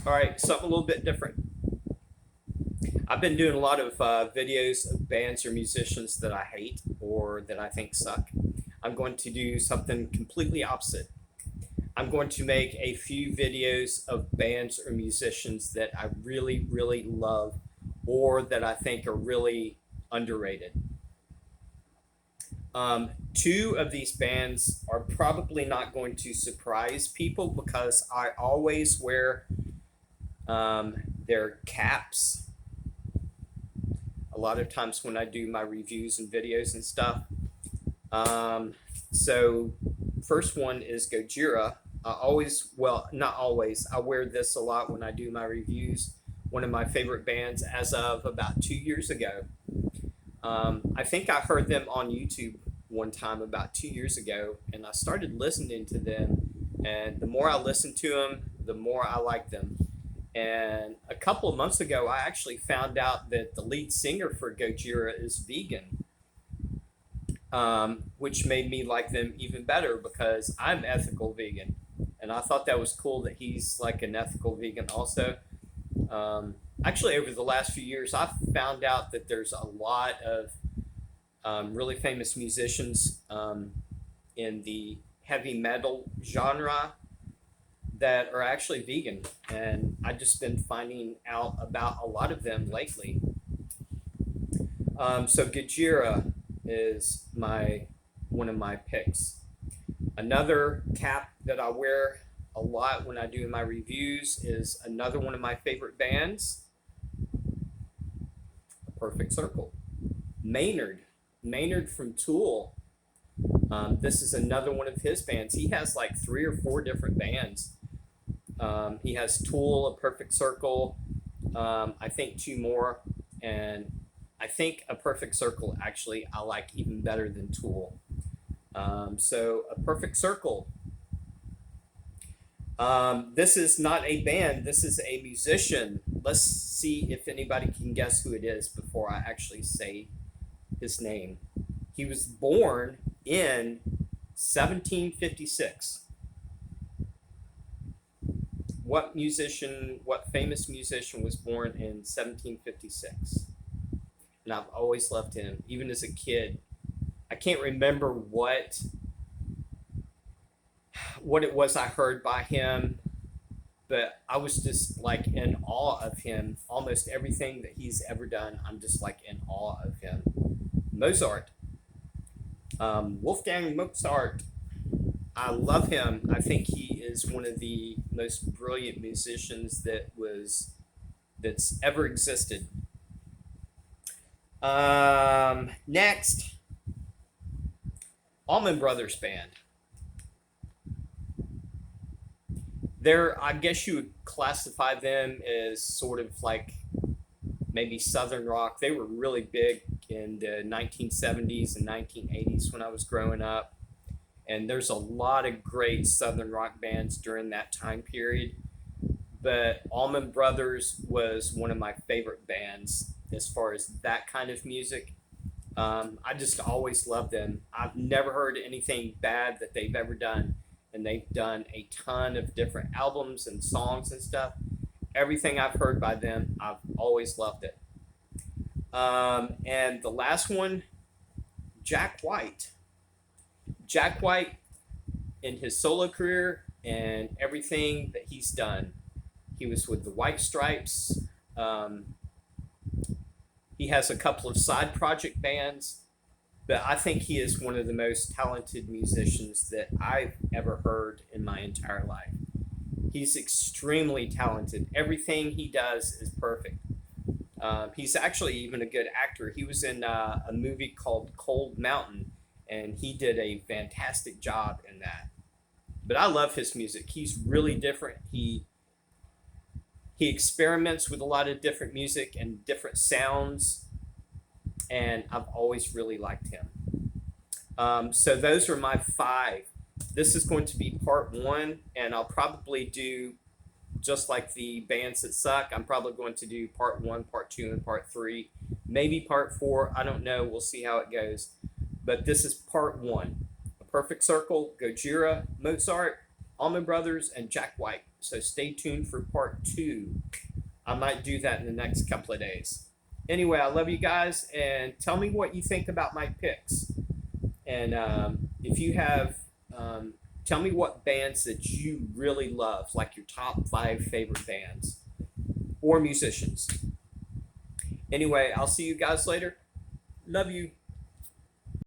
All right, something a little bit different. I've been doing a lot of videos of bands or musicians that I hate or that I think suck. I'm going to do something completely opposite. I'm going to make a few videos of bands or musicians that I really, really love or that I think are really underrated. Two of these bands are probably not going to surprise people because I always wear their caps a lot of times when I do my reviews and videos and stuff. Um, so, first one is Gojira. I always, well, not always, I wear this a lot when I do my reviews. One of my favorite bands as of about 2 years ago. I think I heard them on YouTube one time about 2 years ago, and I started listening to them. And the more I listened to them, the more I liked them. And a couple of months ago, I actually found out that the lead singer for Gojira is vegan, which made me like them even better because I'm ethical vegan. And I thought that was cool that he's like an ethical vegan also. Actually, over the last few years, I've found out that there's a lot of really famous musicians in the heavy metal genre that are actually vegan, and I've just been finding out about a lot of them lately. So Gajira is my one of my picks. Another cap that I wear a lot when I do my reviews is another one of my favorite bands, Perfect Circle. Maynard, Maynard from Tool. This is another one of his bands. He has like 3 or 4 different bands. He has Tool, A Perfect Circle, I think 2 more, and I think A Perfect Circle actually I like even better than Tool. So A Perfect Circle. This is not a band, this is a musician. Let's see if anybody can guess who it is before I actually say his name. He was born in 1756. What famous musician was born in 1756? And I've always loved him, even as a kid. I can't remember what it was I heard by him, but I was just like in awe of him. Almost everything that he's ever done, I'm just like in awe of him. Mozart, Wolfgang Mozart. I love him. I think he is one of the most brilliant musicians that's ever existed. Next, Allman Brothers Band. I guess you would classify them as sort of like maybe Southern rock. They were really big in the 1970s and 1980s when I was growing up. And there's a lot of great Southern rock bands during that time period. But Allman Brothers was one of my favorite bands as far as that kind of music. I just always loved them. I've never heard anything bad that they've ever done. And they've done a ton of different albums and songs and stuff. Everything I've heard by them, I've always loved it. And the last one, Jack White. Jack White, in his solo career and everything that he's done, he was with the White Stripes. He has a couple of side project bands, but I think he is one of the most talented musicians that I've ever heard in my entire life. He's extremely talented. Everything he does is perfect. He's actually even a good actor. He was in a movie called Cold Mountain, and he did a fantastic job in that. But I love his music. He's really different. He experiments with a lot of different music and different sounds, and I've always really liked him. So those are my 5. This is going to be part 1, and I'll probably do just like the bands that suck. I'm probably going to do part 1, part 2, and part 3, maybe part 4. I don't know. We'll see how it goes. But this is part 1. A Perfect Circle, Gojira, Mozart, Allman Brothers and Jack White. So stay tuned for part 2. I might do that in the next couple of days. Anyway, I love you guys, and tell me what you think about my picks. And if you have, tell me what bands that you really love, like your top 5 favorite bands or musicians. Anyway, I'll see you guys later. Love you.